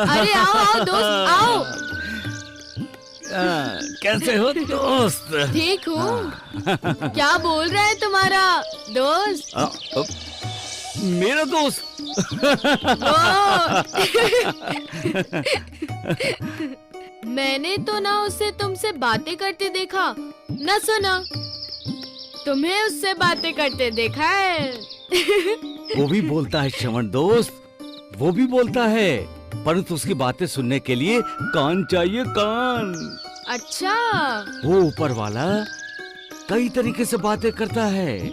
अरे आओ आओ दोस्त आओ। कैसे हो दोस्त? ठीक हूँ। क्या बोल रहा है तुम्हारा दोस्त? मेरा दोस्त? मैंने तो ना उसे तुमसे बातें करते देखा न सुना, तुम्हें उससे बातें करते देखा है। वो भी बोलता है श्रवण दोस्त, वो भी बोलता है, परंतु उसकी बातें सुनने के लिए कान चाहिए, कान। अच्छा। वो ऊपर वाला कई तरीके से बातें करता है,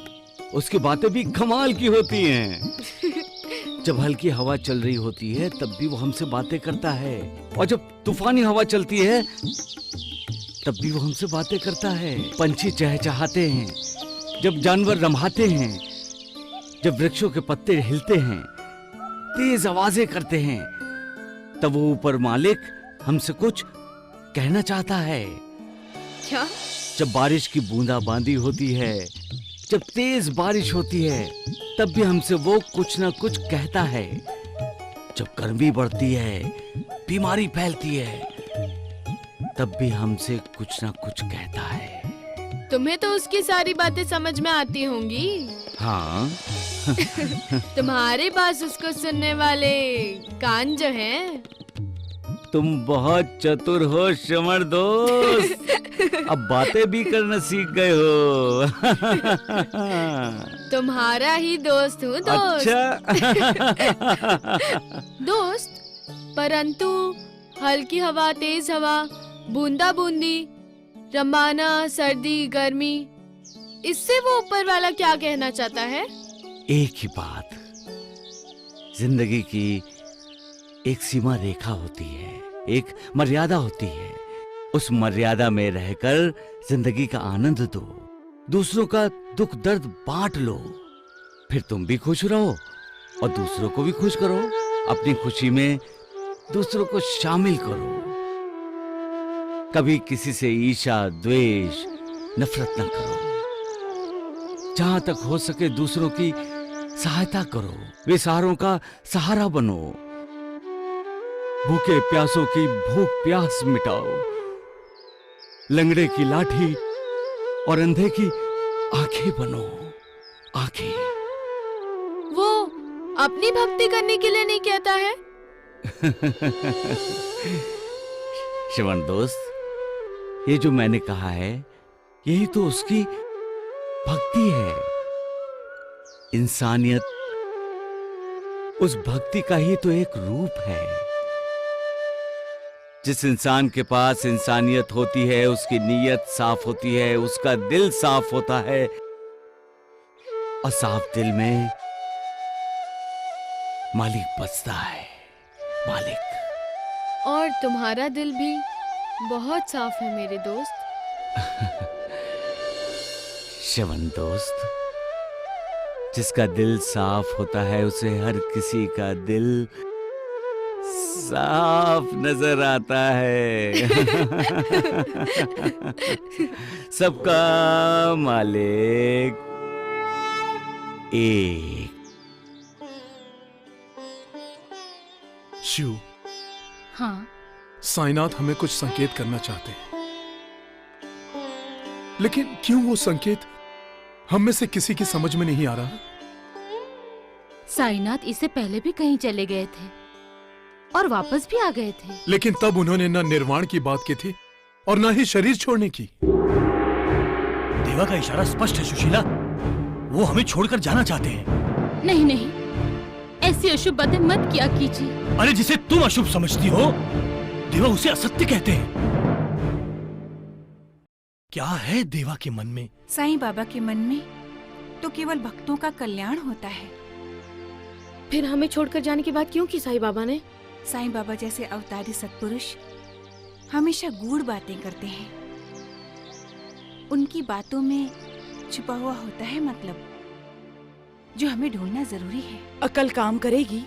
उसकी बातें भी कमाल की होती हैं। जब हल्की हवा चल रही होती है तब भी वो हमसे बातें करता है, और जब तूफानी हवा चलती है तब भी वो हमसे बातें करता है। पंछी चहचहाते हैं, जब जानवर रम्हाते हैं, जब वृक्षों के पत्ते हिलते हैं, तेज आवाजें करते हैं, तब वो ऊपर मालिक हमसे कुछ कहना चाहता है। क्या? जब बारिश की बूंदाबांदी होती है, जब तेज बारिश होती है, तब भी हमसे वो कुछ ना कुछ कहता है। जब गर्मी बढ़ती है, बीमारी फैलती है, तब भी हमसे कुछ ना कुछ कहता है। तुम्हें तो उसकी सारी बातें समझ में आती होंगी। हाँ। तुम्हारे पास उसको सुनने वाले कान जो हैं। तुम बहुत चतुर हो श्रवण दोस्त, अब बातें भी करना सीख गए हो। तुम्हारा ही दोस्त हूँ दोस्त। अच्छा। दोस्त, परंतु हल्की हवा, तेज हवा, बूंदा बूंदी, रमाना, सर्दी, गर्मी, इससे वो ऊपर वाला क्या कहना चाहता है? एक ही बात, जिंदगी की एक सीमा रेखा होती है, एक मर्यादा होती है। उस मर्यादा में रहकर जिंदगी का आनंद दो, दूसरों का दुख दर्द बांट लो, फिर तुम भी खुश रहो और दूसरों को भी खुश करो। अपनी खुशी में दूसरों को शामिल करो। कभी किसी से ईर्ष्या, द्वेष, नफरत न करो। जहां तक हो सके दूसरों की सहायता करो, बेसहारों का सहारा बनो। भूखे प्यासों की भूख प्यास मिटाओ। लंगड़े की लाठी और अंधे की आंखें बनो, आंखें। वो अपनी भक्ति करने के लिए नहीं कहता है? श्रवण दोस्त, ये जो मैंने कहा है, यही तो उसकी भक्ति है। इंसानियत उस भक्ति का ही तो एक रूप है। जिस इंसान के पास इंसानियत होती है, उसकी नीयत साफ होती है, उसका दिल साफ होता है, और साफ दिल में मालिक बसता है, मालिक। और तुम्हारा दिल भी बहुत साफ है मेरे दोस्त। श्रवण दोस्त, जिसका दिल साफ होता है उसे हर किसी का दिल साफ नजर आता है। सबका मालिक एक। शिव। हाँ। साईनाथ हमें कुछ संकेत करना चाहते हैं, लेकिन क्यों वो संकेत हम में से किसी की समझ में नहीं आ रहा। साईनाथ इससे पहले भी कहीं चले गए थे और वापस भी आ गए थे, लेकिन तब उन्होंने न निर्वाण की बात की थी और न ही शरीर छोड़ने की। देवा का इशारा स्पष्ट है सुशीला, वो हमें छोड़कर जाना चाहते हैं। नहीं नहीं, ऐसी अशुभ बातें मत किया कीजिए। अरे जिसे तुम अशुभ समझती हो, देवा उसे असत्य कहते हैं। क्या है देवा के मन में? साईं बाबा के मन में तो केवल भक्तों का कल्याण होता है। फिर हमें छोड़कर जाने की बात क्यों की साईं बाबा ने? साईं बाबा जैसे अवतारी सत्पुरुष हमेशा गूढ़ बातें करते हैं। उनकी बातों में छुपा हुआ होता है मतलब, जो हमें ढूंढना जरूरी है। अकल काम करेगी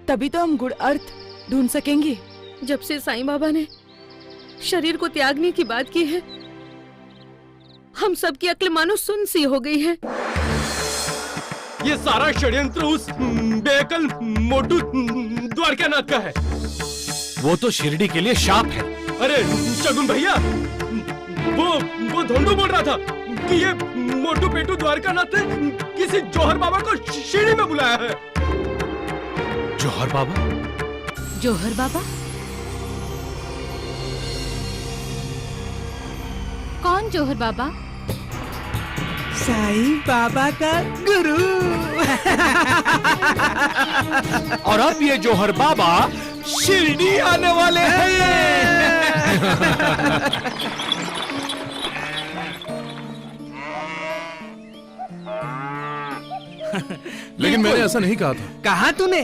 तभी तो हम गुड़ अर्थ ढूंढ सकेंगे। जब से साईं बाबा ने शरीर को त्यागने की बात की है, हम सबकी अक्ल मानो सुन सी हो गई है। ये सारा षड्यंत्र उस बेअकल मोटू द्वारकानाथ का है। वो तो शिरडी के लिए शाप है। अरे शगुन भैया, वो धोंडू बोल रहा था कि ये मोटू पेटू द्वारकानाथ ने किसी जौहर बाबा को शिरडी में बुलाया है। जौहर बाबा? जौहर बाबा? कौन जौहर बाबा? साईं बाबा का गुरु। और अब ये जौहर बाबा शिरडी आने वाले हैं। लेकिन मैंने ऐसा नहीं कहा था। कहा तूने?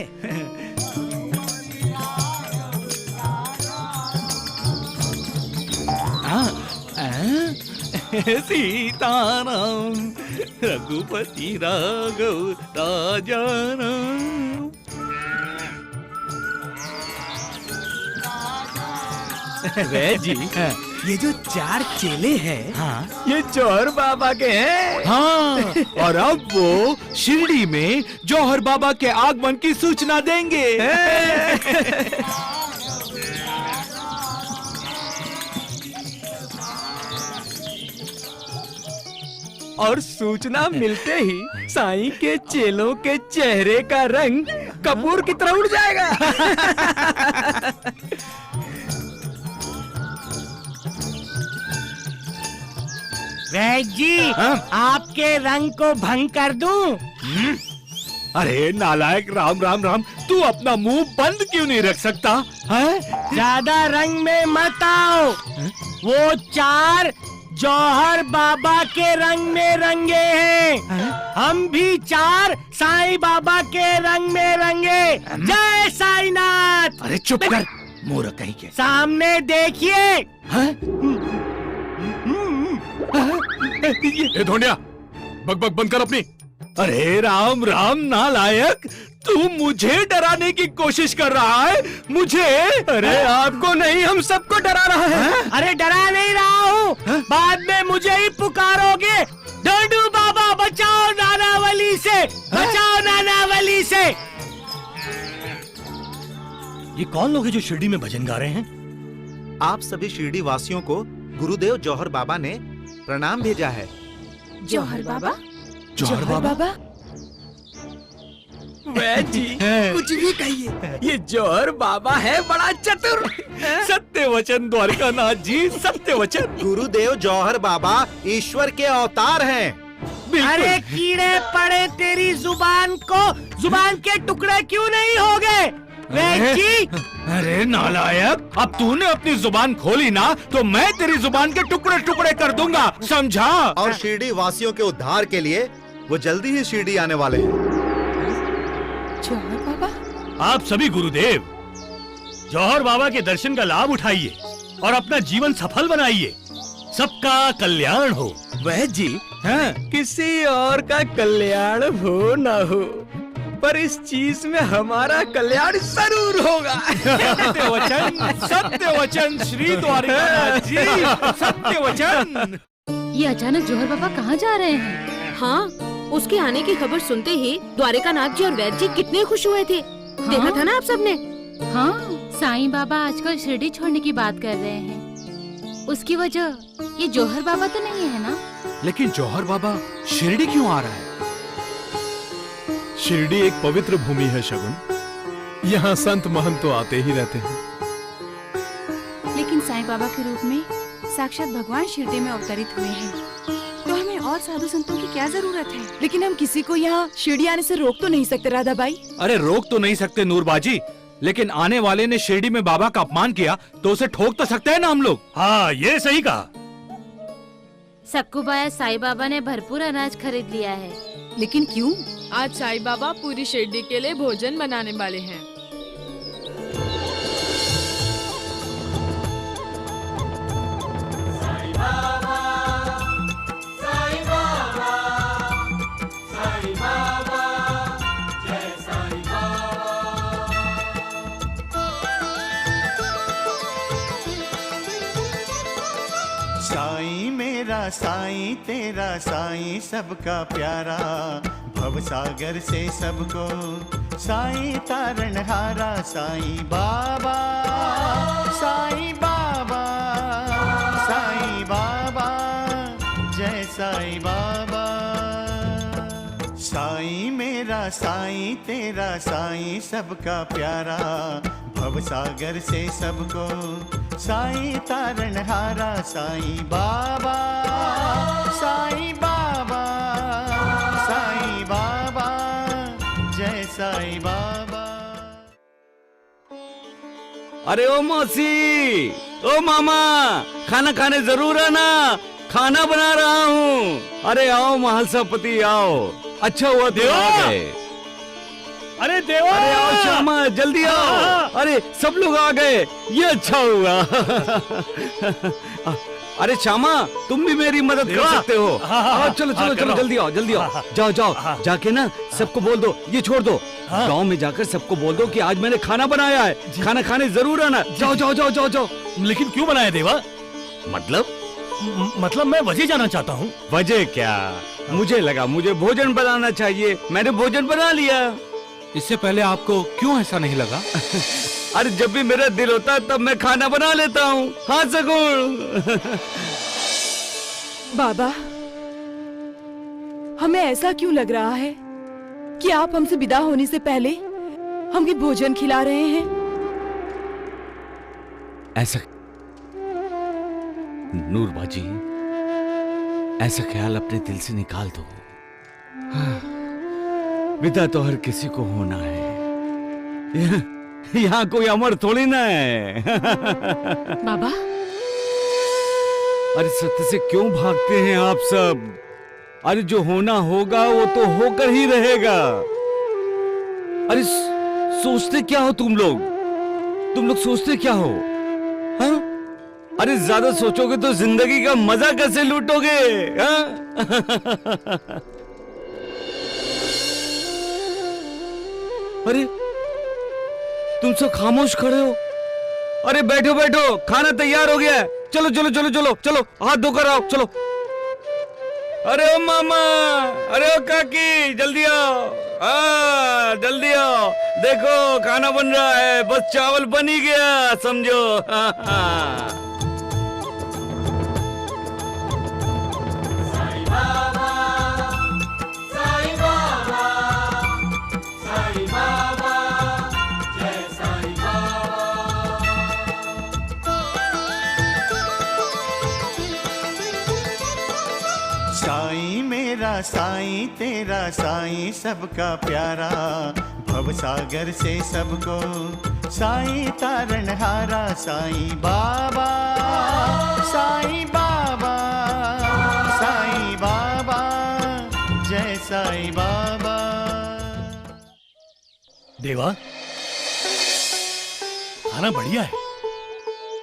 सीताराम रघुपति राघव राजा राम। वे जी, ये जो 4 चेले हैं, हाँ ये जौहर बाबा के हैं। हाँ, और अब वो शिरडी में जौहर बाबा के आगमन की सूचना देंगे। और सूचना मिलते ही साईं के चेलों के चेहरे का रंग कपूर की तरह उड़ जाएगा। वैद्य जी, आपके रंग को भंग कर दूं? अरे नालायक, राम राम राम, तू अपना मुंह बंद क्यों नहीं रख सकता है? ज्यादा रंग में मत आओ। वो 4 जौहर बाबा के रंग में रंगे हैं। हम भी 4 साईं बाबा के रंग में रंगे। जय साईनाथ। अरे चुप कर, मूर्ख कहीं के। सामने देखिए। ए धोंडिया, बकबक बंद कर अपनी। अरे राम राम नालायक, तू मुझे डराने की कोशिश कर रहा है? मुझे? अरे आपको नहीं, हम सबको डरा रहा है। अरे डरा नहीं रहा हूँ, बाद में मुझे ही पुकारोगे। डोडू बाबा बचाओ नानावली से, बचाओ नानावली से। ये कौन लोग हैं जो शिरडी में भजन गा रहे हैं? आप सभी शिरडी वासियों को गुरुदेव जौहर बाबा ने प्रणाम भेजा है। जौहर बाबा? जौहर बाबा? वैद्य जी, कुछ भी कहिए, ये जौहर बाबा है बड़ा चतुर। सत्य वचन द्वारकानाथ जी, सत्य वचन। गुरुदेव जौहर बाबा ईश्वर के अवतार हैं। अरे कीड़े पड़े तेरी जुबान को, जुबान के टुकड़े क्यों नहीं हो गए? वैद्य जी, अरे नालायक, अब तूने अपनी जुबान खोली ना तो मैं तेरी जुबान के टुकड़े टुकड़े कर दूंगा, समझा? और शिरडी वासियों के उद्धार के लिए वो जल्दी ही शिरडी आने वाले हैं। जौहर बाबा? आप सभी गुरुदेव जौहर बाबा के दर्शन का लाभ उठाइए और अपना जीवन सफल बनाइए। सबका कल्याण हो। वैद्य जी, किसी और का कल्याण हो ना हो, पर इस चीज में हमारा कल्याण जरूर होगा। सत्य वचन श्री द्वारकानाथ जी, सत्य वचन। ये अचानक जौहर बाबा कहाँ जा रहे हैं? हाँ, उसके आने की खबर सुनते ही द्वारिकानाथ जी और वैद्य जी कितने खुश हुए थे। देखा था ना आप सबने? हाँ, साईं बाबा आजकल शिरडी छोड़ने की बात कर रहे हैं। उसकी वजह ये जौहर बाबा तो नहीं है ना? लेकिन जौहर बाबा शिरडी क्यों आ रहा है? शिरडी एक पवित्र भूमि है शगुन। यहाँ संत महंत तो आते ही रहते हैं। लेकिन साईं बाबा के रूप में साक्षात भगवान शिरडी में अवतरित हुए हैं, तो हमें और साधु संतों की क्या जरूरत है? लेकिन हम किसी को यहाँ शिरडी आने से रोक तो नहीं सकते राधा बाई। अरे रोक तो नहीं सकते नूरबाजी, लेकिन आने वाले ने शिरडी में बाबा का अपमान किया तो उसे ठोक तो सकते हैं ना हम लोग। हाँ, ये सही कहा। सक्कुबाया साईं बाबा ने भरपूर अनाज खरीद लिया है। लेकिन क्यों? आज साईं बाबा पूरी शिरडी के लिए भोजन बनाने वाले हैं। साईं मेरा साईं तेरा साईं सबका प्यारा, भवसागर से सबको साईं तारणहारा साईं बाबा, साईं बाबा, साईं बाबा, जय साईं बाबा। साईं मेरा साईं तेरा साईं सबका प्यारा, भवसागर से सबको साईं तारणहारा साईं बाबा, साईं बाबा, साईं बाबा, जय साईं बाबा। अरे ओ मौसी, ओ मामा, खाना खाने जरूर आना, खाना बना रहा हूँ। अरे आओ महालसापति आओ, अच्छा हुआ देव आ गए। अरे देवा, अरे आओ श्यामा जल्दी आओ। अरे सब लोग आ गए, ये अच्छा हुआ। अरे श्यामा तुम भी मेरी मदद कर सकते हो। आओ चलो चलो चलो जल्दी आओ जल्दी आओ। जाओ जाओ जाके ना सबको बोल दो, ये छोड़ दो, गांव में जाकर सबको बोल दो कि आज मैंने खाना बनाया है, खाना खाने जरूर आना। जाओ जाओ जाओ जाओ जाओ। लेकिन क्यों बनाया देवा? मतलब मैं वजह जाना चाहता हूँ। वजह क्या? मुझे लगा मुझे भोजन बनाना चाहिए, मैंने भोजन बना लिया। इससे पहले आपको क्यों ऐसा नहीं लगा? अरे जब भी मेरा दिल होता है तब मैं खाना बना लेता हूँ। हाँ सगुण। बाबा, हमें ऐसा क्यों लग रहा है कि आप हमसे विदा होने से पहले हमें भोजन खिला रहे हैं? ऐसा नूरबाजी, ऐसा ख्याल अपने दिल से निकाल दो। हाँ, विदा तो हर किसी को होना है, यहाँ कोई अमर थोड़ी ना है। बाबा, अरे सत्य से क्यों भागते हैं आप सब? अरे जो होना होगा वो तो होकर ही रहेगा। अरे सोचते क्या हो तुम लोग? तुम लोग सोचते क्या हो? हाँ? अरे ज्यादा सोचोगे तो जिंदगी का मजा कैसे लूटोगे? हाँ? अरे तुम सब खामोश खड़े हो। अरे बैठो बैठो, खाना तैयार हो गया है। चलो चलो चलो चलो चलो, हाथ धोकर आओ चलो। अरे ओ मामा, अरे ओ काकी, जल्दी आओ, जल्दी आओ। देखो खाना बन रहा है, बस चावल बन ही गया समझो। साईं मेरा साईं तेरा साईं सबका प्यारा, भवसागर से सबको साईं तारणहारा साईं बाबा, साईं बाबा, साईं बाबा, जय साईं बाबा। देवा, खाना बढ़िया है।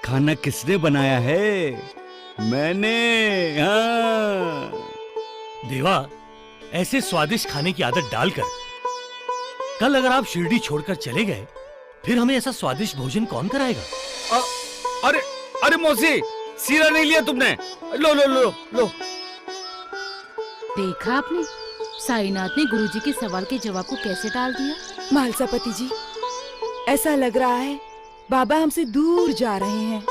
खाना किसने बनाया है? मैंने। हाँ। देवा, ऐसे स्वादिष्ट खाने की आदत डालकर कल अगर आप शिरडी छोड़कर चले गए, फिर हमें ऐसा स्वादिष्ट भोजन कौन कराएगा? अरे अरे मौसी, सीरा नहीं लिया तुमने? लो लो लो लो। देखा आपने, साईनाथ ने गुरुजी के सवाल के जवाब को कैसे टाल दिया। महालसापति जी, ऐसा लग रहा है बाबा हमसे दूर जा रहे हैं।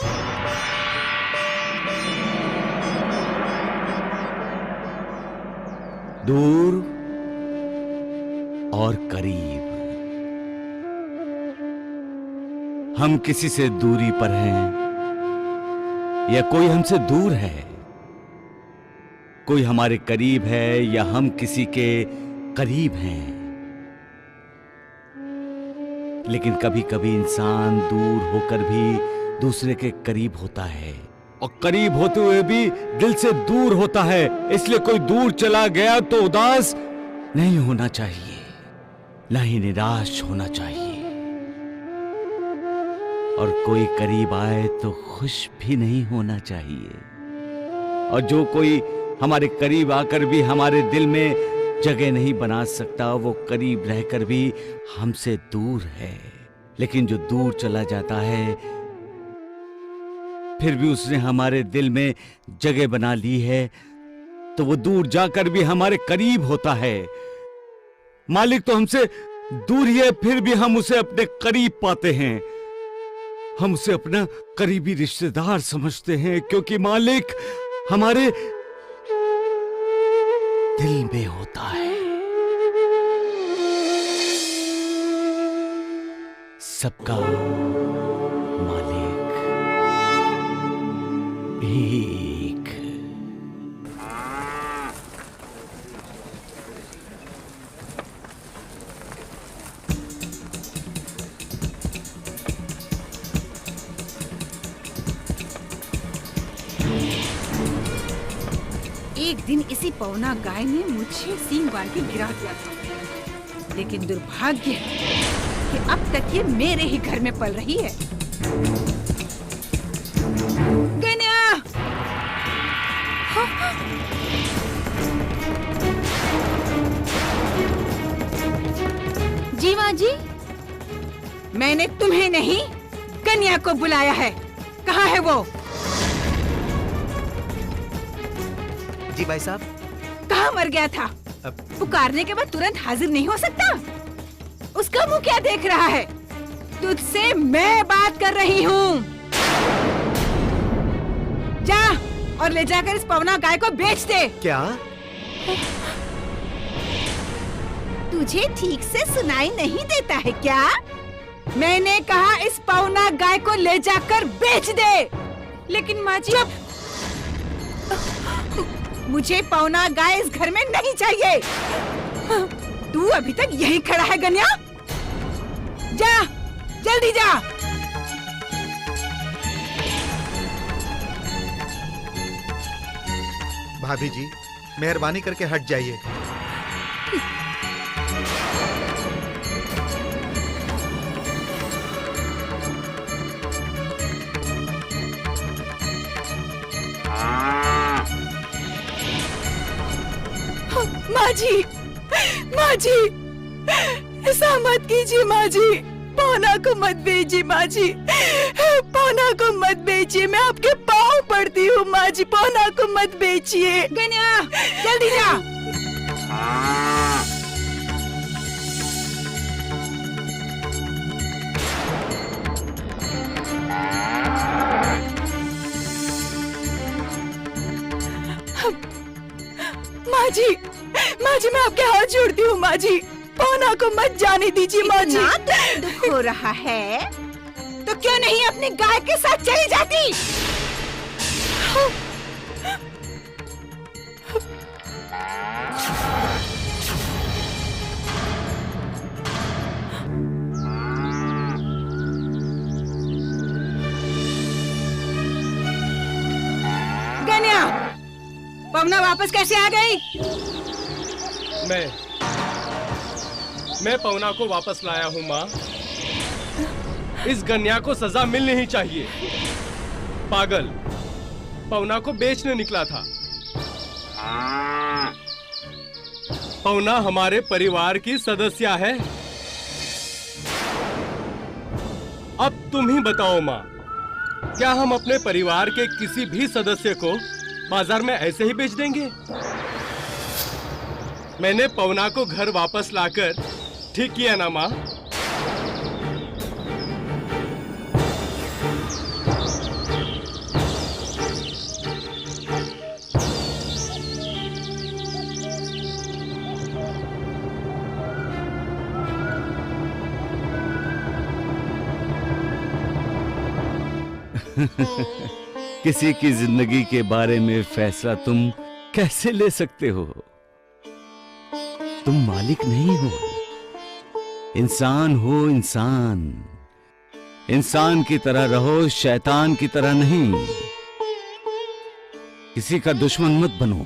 दूर और करीब, हम किसी से दूरी पर हैं या कोई हमसे दूर है, कोई हमारे करीब है या हम किसी के करीब हैं। लेकिन कभी कभी इंसान दूर होकर भी दूसरे के करीब होता है और करीब होते हुए भी दिल से दूर होता है। इसलिए कोई दूर चला गया तो उदास नहीं होना चाहिए, ना ही निराश होना चाहिए, और कोई करीब आए तो खुश भी नहीं होना चाहिए। और जो कोई हमारे करीब आकर भी हमारे दिल में जगह नहीं बना सकता, वो करीब रहकर भी हमसे दूर है। लेकिन जो दूर चला जाता है फिर भी उसने हमारे दिल में जगह बना ली है, तो वो दूर जाकर भी हमारे करीब होता है। मालिक तो हमसे दूर ही है, फिर भी हम उसे अपने करीब पाते हैं। हम उसे अपना करीबी रिश्तेदार समझते हैं, क्योंकि मालिक हमारे दिल में होता है। सबका मालिक एक। एक दिन इसी पवना गाय ने मुझे सींग बांध के गिरा दिया था, लेकिन दुर्भाग्य कि अब तक ये मेरे ही घर में पल रही है। गन्या! जी माँ जी। मैंने तुम्हें नहीं, कन्या को बुलाया है। कहाँ है वो? जी भाई साहब। कहाँ मर गया था? पुकारने के बाद तुरंत हाजिर नहीं हो सकता? उसका मुंह क्या देख रहा है? तुझसे मैं बात कर रही हूँ। जा और ले जाकर इस पवना गाय को बेच दे। क्या? तुझे ठीक से सुनाई नहीं देता है क्या? मैंने कहा इस पवना गाय को ले जाकर बेच दे। लेकिन माँ जी, मुझे पवना गाय इस घर में नहीं चाहिए। तू अभी तक यही खड़ा है गन्या? जा, जल्दी जा। भाभी जी, मेहरबानी करके हट जाइए। माँ जी, माँ जी, ऐसा मत कीजिए माँ जी। पौना को मत बेचिए माँ जी, पौना को मत बेचिए। मैं आपके पाँव पड़ती हूँ माँ जी, पौना को मत बेचिए। गन्या, जल्दी जा। माँ जी, मैं आपके हाथ जोड़ती हूँ माँ जी, पौना को मत जाने दीजिए माँ जी। इतना दुख हो रहा है तो क्यों नहीं अपनी गाय के साथ चली जाती? गन्या, पवना वापस कैसे आ गई? मैं पवना को वापस लाया हूँ माँ। इस गन्या को सजा मिलनी ही चाहिए। पागल, पवना को बेचने निकला था। पवना हमारे परिवार की सदस्य है। अब तुम ही बताओ माँ, क्या हम अपने परिवार के किसी भी सदस्य को बाजार में ऐसे ही बेच देंगे? मैंने पवना को घर वापस लाकर ठीक किया ना माँ? किसी की जिंदगी के बारे में फैसला तुम कैसे ले सकते हो? तुम मालिक नहीं हो, इंसान हो। इंसान की तरह रहो, शैतान की तरह नहीं। किसी का दुश्मन मत बनो,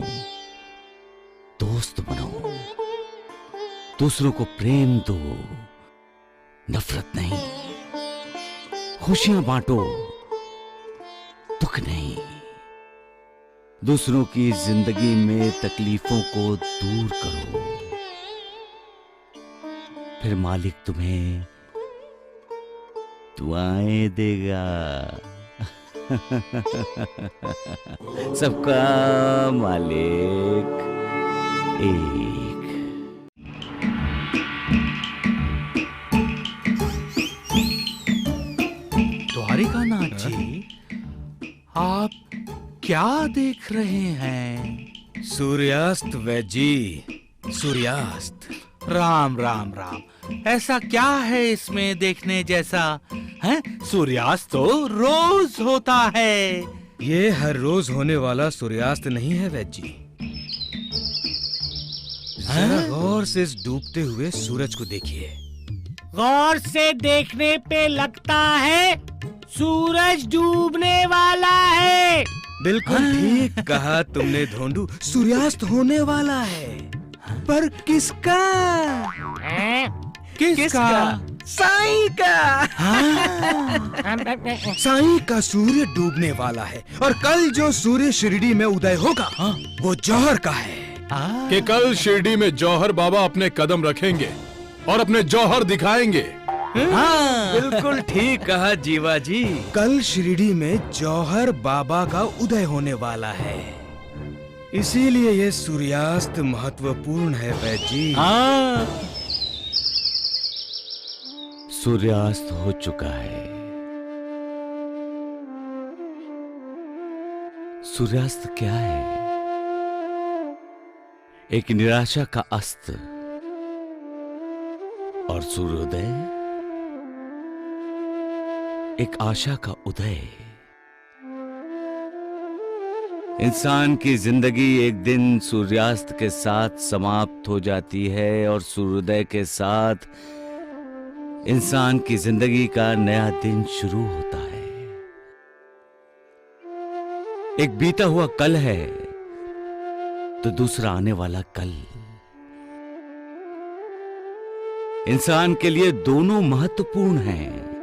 दोस्त बनो। दूसरों को प्रेम दो, नफरत नहीं। खुशियां बांटो, दुख नहीं। दूसरों की जिंदगी में तकलीफों को दूर करो, फिर मालिक तुम्हें दुआएं देगा। सबका मालिक एक। क्या देख रहे हैं? सूर्यास्त वैजी, सूर्यास्त। राम राम राम, ऐसा क्या है इसमें देखने जैसा? है सूर्यास्त तो रोज होता है। ये हर रोज होने वाला सूर्यास्त नहीं है वैजी। जरा गौर से इस डूबते हुए सूरज को देखिए। गौर से देखने पे लगता है सूरज डूबने वाला है। बिल्कुल ठीक कहा तुमने धोंडू, सूर्यास्त होने वाला है। पर किसका? किसका? साईं का। साईं का सूर्य डूबने वाला है और कल जो सूर्य शिरडी में उदय होगा वो जौहर का है। कि कल शिरडी में जौहर बाबा अपने कदम रखेंगे और अपने जौहर दिखाएंगे। बिल्कुल ठीक कहा जीवा जी। कल शिरडी में जौहर बाबा का उदय होने वाला है, इसीलिए ये सूर्यास्त महत्वपूर्ण है वैजी। सूर्यास्त हो चुका है। सूर्यास्त क्या है? एक निराशा का अस्त। और सूर्योदय एक आशा का उदय। इंसान की जिंदगी एक दिन सूर्यास्त के साथ समाप्त हो जाती है और सूर्योदय के साथ इंसान की जिंदगी का नया दिन शुरू होता है। एक बीता हुआ कल है तो दूसरा आने वाला कल। इंसान के लिए दोनों महत्वपूर्ण हैं।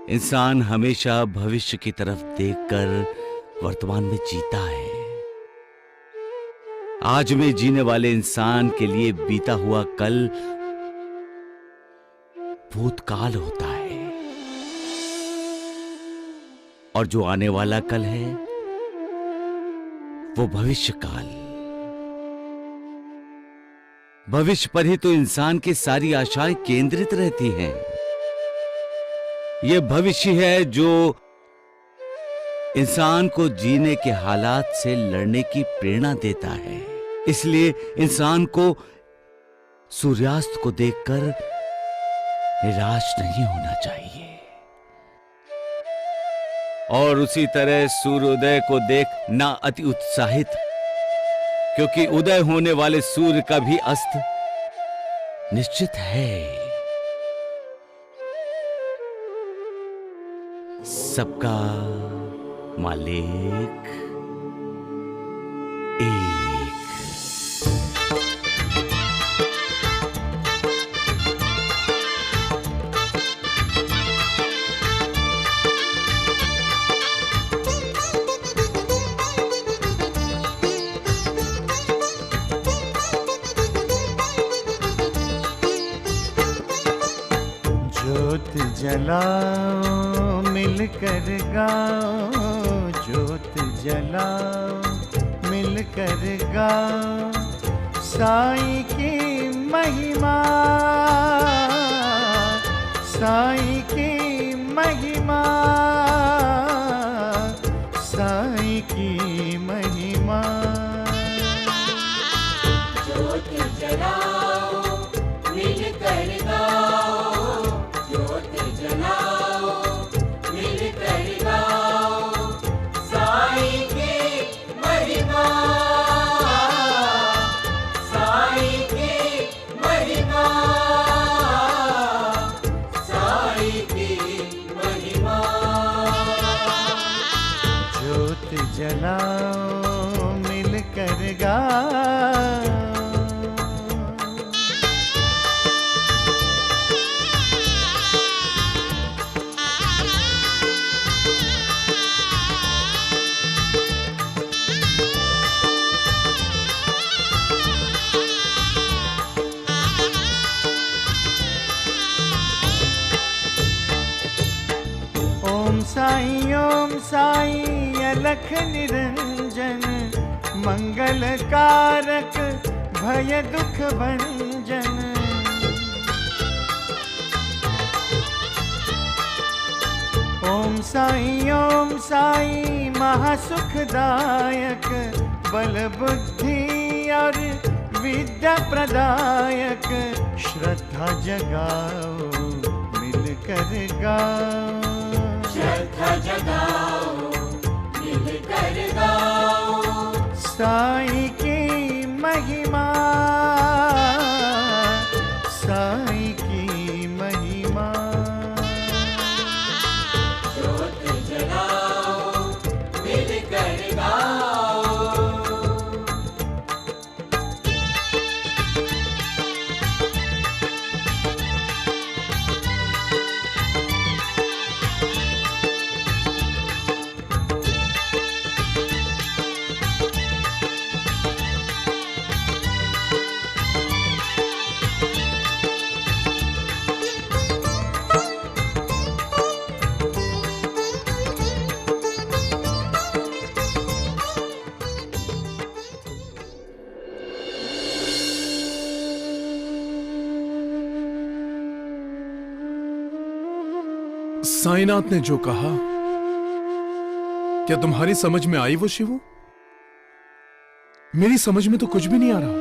इंसान हमेशा भविष्य की तरफ देखकर वर्तमान में जीता है। आज में जीने वाले इंसान के लिए बीता हुआ कल भूतकाल होता है और जो आने वाला कल है वो भविष्यकाल। भविष्य पर ही तो इंसान की सारी आशाएं केंद्रित रहती हैं। यह भविष्य है जो इंसान को जीने के हालात से लड़ने की प्रेरणा देता है। इसलिए इंसान को सूर्यास्त को देखकर निराश नहीं होना चाहिए और उसी तरह सूर्योदय को देख ना अति उत्साहित, क्योंकि उदय होने वाले सूर्य का भी अस्त निश्चित है। सबका मालिक एक। ज्योत जलाओ मिलकर गाओ, ज्योत जलाओ मिलकर गाओ, साईं की महिमा, साईं की महिमा, साईं की महिमा। ज्योत जलाओ मिलकर गाओ, ज्योत जलाओ मिलकर गाओ, साईं की महिमा, साईं की महिमा, साईं की महिमा। ज्योत जलाओ मिलकर गाओ। ओम साईं अलख निरंजन, मंगल कारक भय दुख भंजन। ओम ओम साई महासुखदायक, बल बुद्धि और विद्या प्रदायक, श्रद्धा जगाओ मिलकर गाओ, श्रद्धा जगाओ मिलकर गाओ, साई की महिमा, साई की महिमा, ज्योत जलाओ मिलकर गाओ। साईनाथ ने जो कहा, क्या तुम्हारी समझ में आई वो शिवू? मेरी समझ में तो कुछ भी नहीं आ रहा।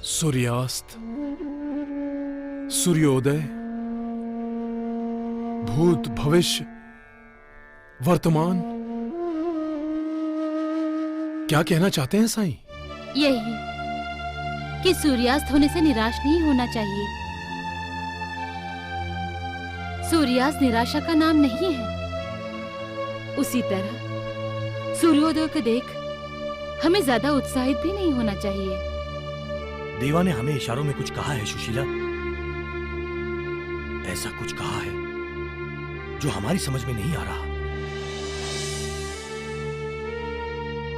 सूर्यास्त, सूर्योदय, भूत भविष्य वर्तमान, क्या कहना चाहते हैं साईं? यही कि सूर्यास्त होने से निराश नहीं होना चाहिए। सूर्यास्त निराशा का नाम नहीं है। उसी तरह सूर्योदय को देख हमें ज्यादा उत्साहित भी नहीं होना चाहिए। देवा ने हमें इशारों में कुछ कहा है सुशीला, ऐसा कुछ कहा है जो हमारी समझ में नहीं आ रहा।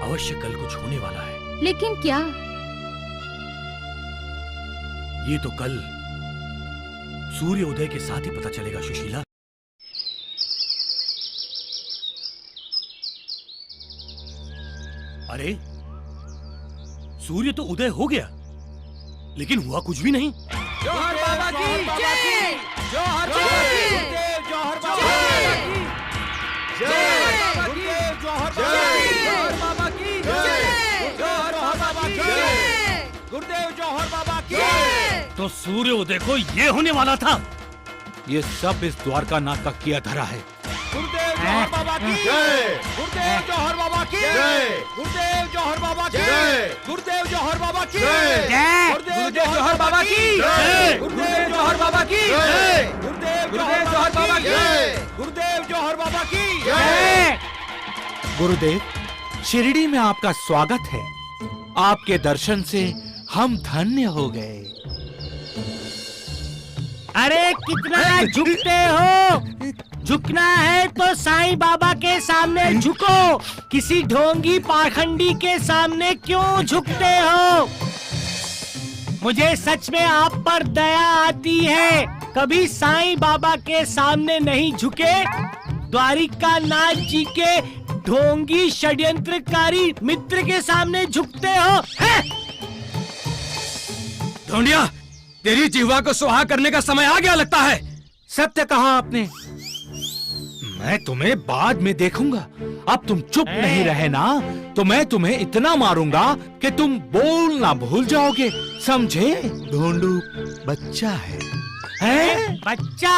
अवश्य कल कुछ होने वाला है। लेकिन क्या? ये तो कल सूर्योदय के साथ ही पता चलेगा सुशीला। अरे सूर्य तो उदय हो गया, लेकिन हुआ कुछ भी नहीं। जौहर बाबा की जय, जौहर बाबा की जय, जौहर बाबा की जय, जौहर बाबा की जय, जौहर बाबा की जय, गुरुदेव जौहर बाबा की जय। तो सूर्योदय को ये होने वाला था। ये सब इस द्वारका नाथ का किया धरा है। गुरुदेव जौहर बाबा की जय, गुरुदेव जौहर बाबा की जय, गुरुदेव जौहर बाबा की जय, गुरुदेव जौहर बाबा की जय, गुरुदेव जौहर बाबा की जय, गुरुदेव जौहर बाबा की जय, गुरुदेव जौहर बाबा की जय, गुरुदेव जौहर बाबा की जय। गुरुदेव, शिरडी में आपका स्वागत है। आपके दर्शन से हम धन्य हो गए। अरे कितना झुकते हो? झुकना है तो साईं बाबा के सामने झुको, किसी ढोंगी पाखंडी के सामने क्यों झुकते हो? मुझे सच में आप पर दया आती है। कभी साईं बाबा के सामने नहीं झुके, द्वारिका नाथ जी के ढोंगी षड्यंत्रकारी मित्र के सामने झुकते हो? ढोंडिया, तेरी जिह्वा को सुहा करने का समय आ गया लगता है। सत्य कहा आपने। मैं तुम्हें बाद में देखूंगा। अब तुम चुप नहीं रहे ना, तो मैं तुम्हें इतना मारूंगा कि तुम बोलना भूल जाओगे, समझे? ढोंडू बच्चा है। हैं? बच्चा?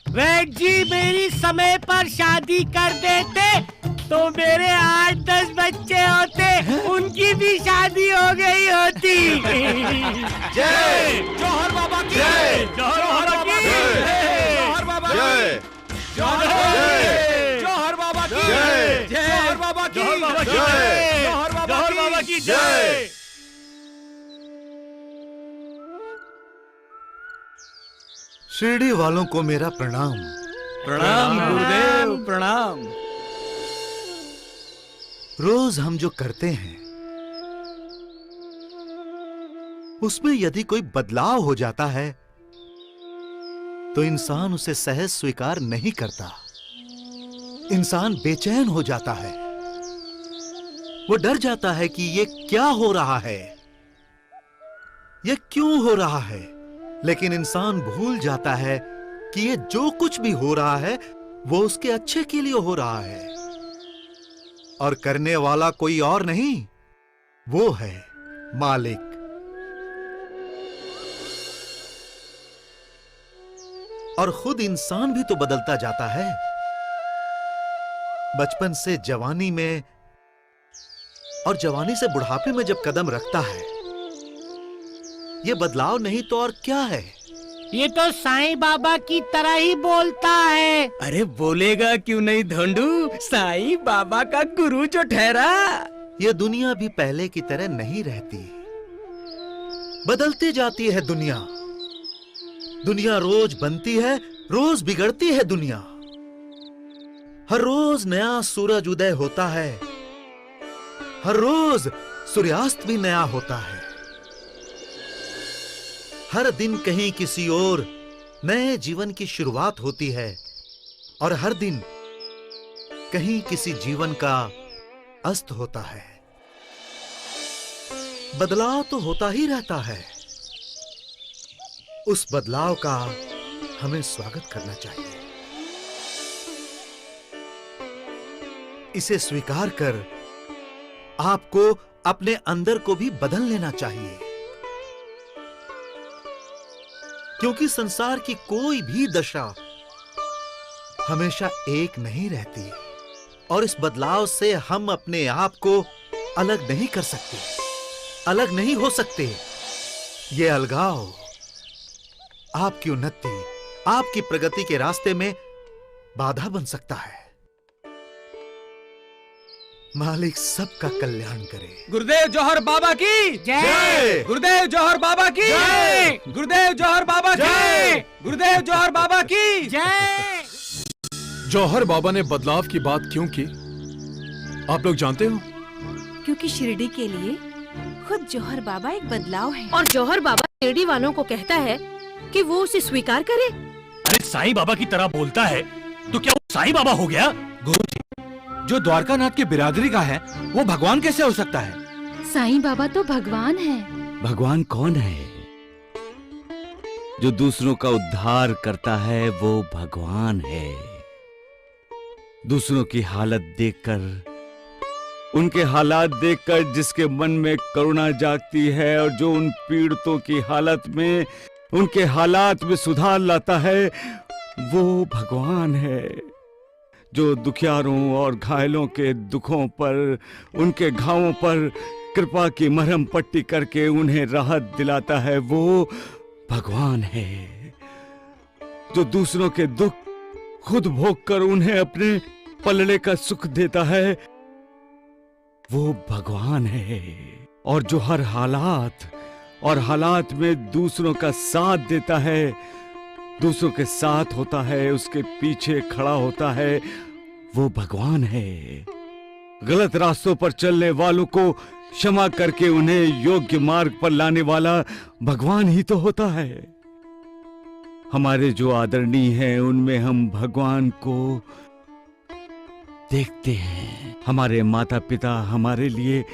वैद जी मेरी समय पर शादी कर देते तो मेरे 8-10 बच्चे होते, उनकी भी शादी हो गई होती। जय जौहर बाबा की जय, जौहर बाबा की जय, जौहर बाबा की जय, जौहर बाबा की जय, जौहर बाबा की जय, जौहर बाबा की जय। शिरडी वालों को मेरा प्रणाम। प्रणाम गुरुदेव, प्रणाम। रोज हम जो करते हैं उसमें यदि कोई बदलाव हो जाता है तो इंसान उसे सहज स्वीकार नहीं करता। इंसान बेचैन हो जाता है, वो डर जाता है कि ये क्या हो रहा है, ये क्यों हो रहा है, लेकिन इंसान भूल जाता है कि ये जो कुछ भी हो रहा है वो उसके अच्छे के लिए हो रहा है, और करने वाला कोई और नहीं, वो है मालिक। और खुद इंसान भी तो बदलता जाता है। बचपन से जवानी में और जवानी से बुढ़ापे में जब कदम रखता है, ये बदलाव नहीं तो और क्या है। ये तो साईं बाबा की तरह ही बोलता है। अरे बोलेगा क्यों नहीं धोंडू, साईं बाबा का गुरु जो ठहरा। ये दुनिया भी पहले की तरह नहीं रहती, बदलती जाती है दुनिया। दुनिया रोज बनती है, रोज बिगड़ती है दुनिया। हर रोज नया सूरज उदय होता है, हर रोज सूर्यास्त भी नया होता है। हर दिन कहीं किसी और नए जीवन की शुरुआत होती है, और हर दिन कहीं किसी जीवन का अस्त होता है। बदलाव तो होता ही रहता है। उस बदलाव का हमें स्वागत करना चाहिए, इसे स्वीकार कर आपको अपने अंदर को भी बदल लेना चाहिए, क्योंकि संसार की कोई भी दशा हमेशा एक नहीं रहती, और इस बदलाव से हम अपने आप को अलग नहीं कर सकते, अलग नहीं हो सकते। ये अलगाव आपकी उन्नति, आपकी प्रगति के रास्ते में बाधा बन सकता है। मालिक सबका कल्याण करे। गुरुदेव जौहर बाबा की जय। गुरुदेव जौहर बाबा की जय। गुरुदेव जौहर बाबा की, गुरुदेव जौहर बाबा की जय। जौहर बाबा ने बदलाव की बात क्यों की, आप लोग जानते हो? क्योंकि शिरडी के लिए खुद जौहर बाबा एक बदलाव है। और जौहर बाबा शिरडी वालों को कहता है कि वो उसे स्वीकार करे। अरे साईं बाबा की तरह बोलता है तो क्या वो साईं बाबा हो गया? गुरुजी, जो द्वारकानाथ की बिरादरी का है वो भगवान कैसे हो सकता है? साईं बाबा तो भगवान है। भगवान कौन है? जो दूसरों का उद्धार करता है वो भगवान है। दूसरों की हालत देखकर, उनके हालात देखकर जिसके मन में करुणा जागती है, और जो उन पीड़ितों की हालत में, उनके हालात में सुधार लाता है, वो भगवान है। जो दुखियारों और घायलों के दुखों पर, उनके घावों पर कृपा की मरहम पट्टी करके उन्हें राहत दिलाता है, वो भगवान है। जो दूसरों के दुख खुद भोग कर उन्हें अपने पलड़े का सुख देता है, वो भगवान है। और जो हर हालात में दूसरों का साथ देता है, दूसरों के साथ होता है, उसके पीछे खड़ा होता है, वो भगवान है। गलत रास्तों पर चलने वालों को क्षमा करके उन्हें योग्य मार्ग पर लाने वाला भगवान ही तो होता है। हमारे जो आदरणीय हैं उनमें हम भगवान को देखते हैं। हमारे माता पिता हमारे लिए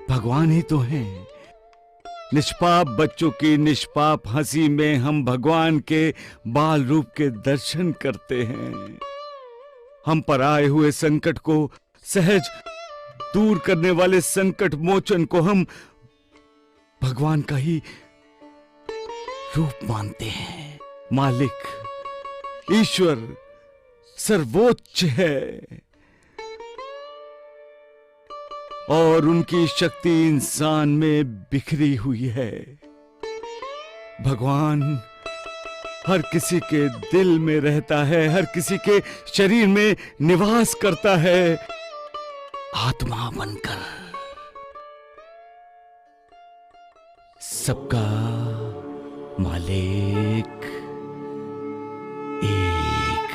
भगवान ही तो हैं। निष्पाप बच्चों की निष्पाप हंसी में हम भगवान के बाल रूप के दर्शन करते हैं। हम पर आए हुए संकट को सहज दूर करने वाले संकट मोचन को हम भगवान का ही रूप मानते हैं। मालिक, ईश्वर सर्वोच्च है और उनकी शक्ति इंसान में बिखरी हुई है। भगवान हर किसी के दिल में रहता है, हर किसी के शरीर में निवास करता है, आत्मा बनकर। सबका मालिक एक।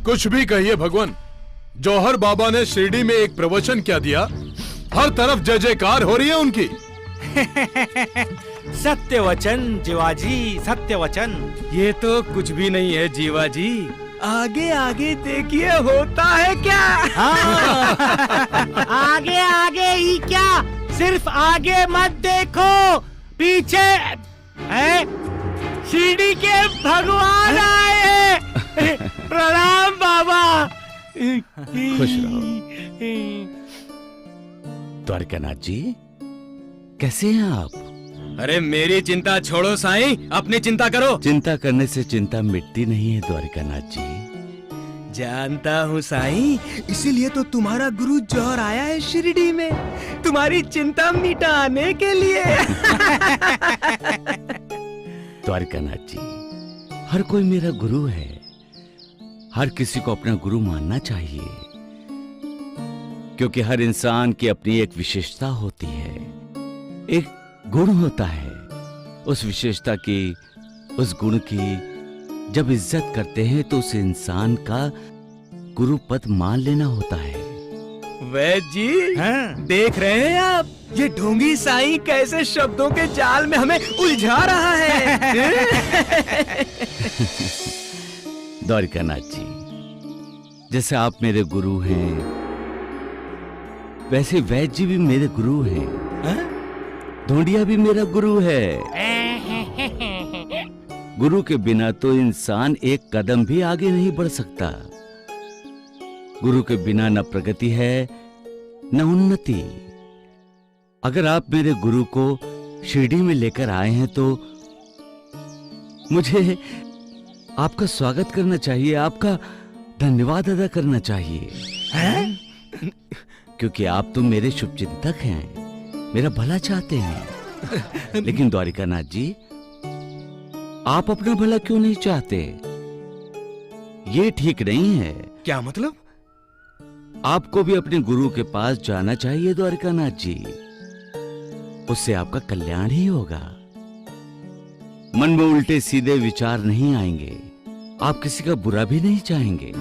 कुछ भी कहिए भगवान, जौहर बाबा ने शिरडी में एक प्रवचन क्या दिया, हर तरफ जय जयकार हो रही है उनकी। सत्य वचन जीवाजी, सत्य वचन। ये तो कुछ भी नहीं है जीवाजी, आगे आगे देखिए होता है क्या। आगे आगे ही क्या, सिर्फ आगे मत देखो, पीछे है शिरडी के भगवान आए हैं। प्रणाम बाबा। खुश रहो। द्वारिकानाथ जी, कैसे हैं आप? अरे मेरी चिंता छोड़ो साईं, अपनी चिंता करो। चिंता करने से चिंता मिटती नहीं है द्वारिकानाथ जी। जानता हूँ साईं, इसीलिए तो तुम्हारा गुरु जौहर आया है शिरडी में, तुम्हारी चिंता मिटाने के लिए। द्वारिकानाथ जी, हर कोई मेरा गुरु है। हर किसी को अपना गुरु मानना चाहिए, क्योंकि हर इंसान की अपनी एक विशेषता होती है, एक गुण होता है। उस विशेषता की, उस गुण की जब इज्जत करते हैं तो उस इंसान का गुरु पद मान लेना होता है। वैद्य जी, देख रहे हैं आप, ये ढोंगी साईं कैसे शब्दों के जाल में हमें उलझा रहा है। द्वारिकानाथ जी, जैसे आप मेरे गुरु हैं, वैसे वैद्य जी भी मेरे गुरु हैं। ढोंडिया भी मेरा गुरु है। गुरु के बिना तो इंसान एक कदम भी आगे नहीं बढ़ सकता। गुरु के बिना न प्रगति है न उन्नति। अगर आप मेरे गुरु को शिरडी में लेकर आए हैं तो मुझे आपका स्वागत करना चाहिए, आपका धन्यवाद अदा करना चाहिए। क्योंकि आप तो मेरे शुभचिंतक हैं, मेरा भला चाहते हैं। लेकिन द्वारिकानाथ जी, आप अपना भला क्यों नहीं चाहते? ये ठीक नहीं है। क्या मतलब? आपको भी अपने गुरु के पास जाना चाहिए द्वारिकानाथ जी, उससे आपका कल्याण ही होगा। मन में उल्टे सीधे विचार नहीं आएंगे, आप किसी का बुरा भी नहीं चाहेंगे।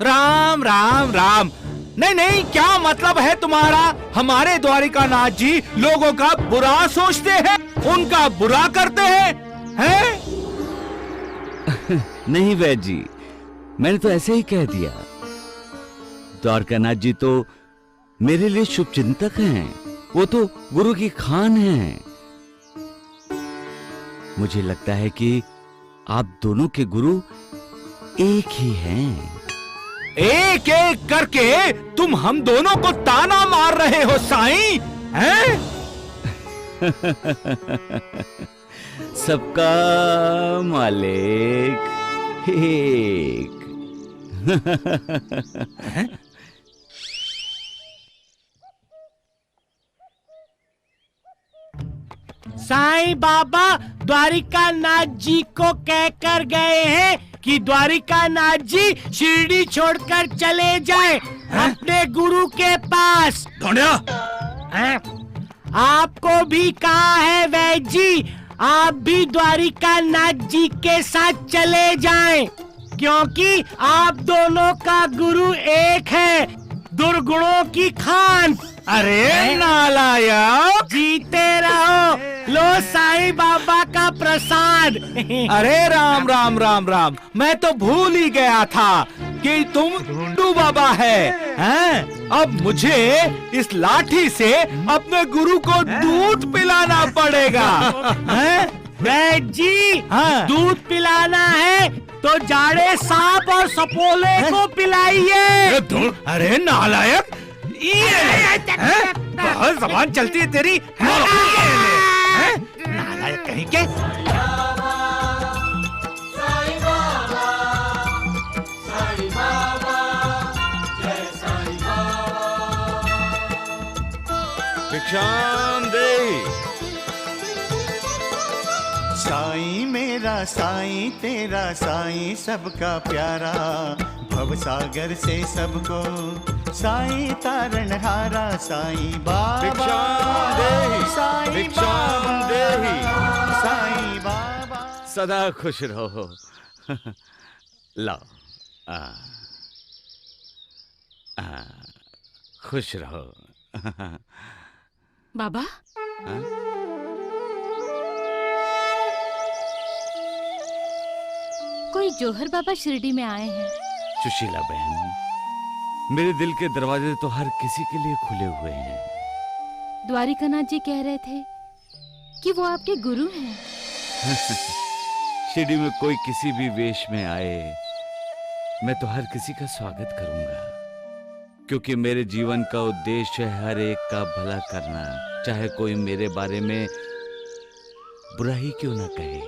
राम राम राम। नहीं नहीं, क्या मतलब है तुम्हारा? हमारे द्वारिकानाथ जी लोगों का बुरा सोचते हैं, उनका बुरा करते हैं? नहीं वैद्य जी, मैंने तो ऐसे ही कह दिया। द्वारकानाथ जी तो मेरे लिए शुभचिंतक हैं, वो तो गुरु की खान हैं। मुझे लगता है कि आप दोनों के गुरु एक ही हैं। एक एक करके तुम हम दोनों को ताना मार रहे हो साईं, हैं? सबका मालिक एक। साईं बाबा द्वारिकानाथ जी को कहकर गए हैं कि द्वारिकानाथ जी शिरडी छोड़कर चले जाएं अपने गुरु के पास। ढोंडिया, आपको भी कहा है वैद्य जी, आप भी द्वारिकानाथ जी के साथ चले जाएं, क्योंकि आप दोनों का गुरु एक है, दुर्गुणों की खान। अरे नालायक, जीते रहो, लो साईं बाबा का प्रसाद। अरे राम राम राम राम, मैं तो भूल ही गया था कि तुम ढूंढू बाबा हैं? अब मुझे इस लाठी से अपने गुरु को दूध पिलाना पड़ेगा। वैद्य जी, दूध पिलाना है तो जाड़े सांप और सपोले को पिलाइए। अरे नालायक, बहुत जबान चलती है तेरी। नालायक कहीं के। भिक्षाम दे। साईं मेरा साईं तेरा साईं सबका प्यारा, भव सागर से सबको साईं तारण हारा। साईं बाबा भिक्षाम देहि, साईं भिक्षाम बाबा, देहि। साईं बाबा। सदा खुश रहो। लाओ, खुश रहो। बाबा, कोई जौहर बाबा शिरडी में आए हैं। सुशीला बहन, मेरे दिल के दरवाजे तो हर किसी के लिए खुले हुए हैं। द्वारिकानाथ जी कह रहे थे कि वो आपके गुरु हैं। शिरडी में कोई किसी भी वेश में आए, मैं तो हर किसी का स्वागत करूंगा, क्योंकि मेरे जीवन का उद्देश्य है हर एक का भला करना, चाहे कोई मेरे बारे में बुरा ही क्यों ना कहे।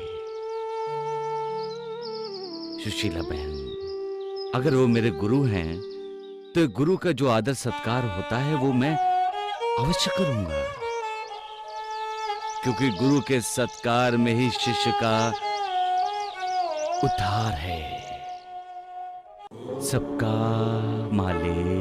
सुशीला बहन, अगर वो मेरे गुरु हैं तो गुरु का जो आदर सत्कार होता है वो मैं अवश्य करूंगा, क्योंकि गुरु के सत्कार में ही शिष्य का उद्धार है। सबका मालिक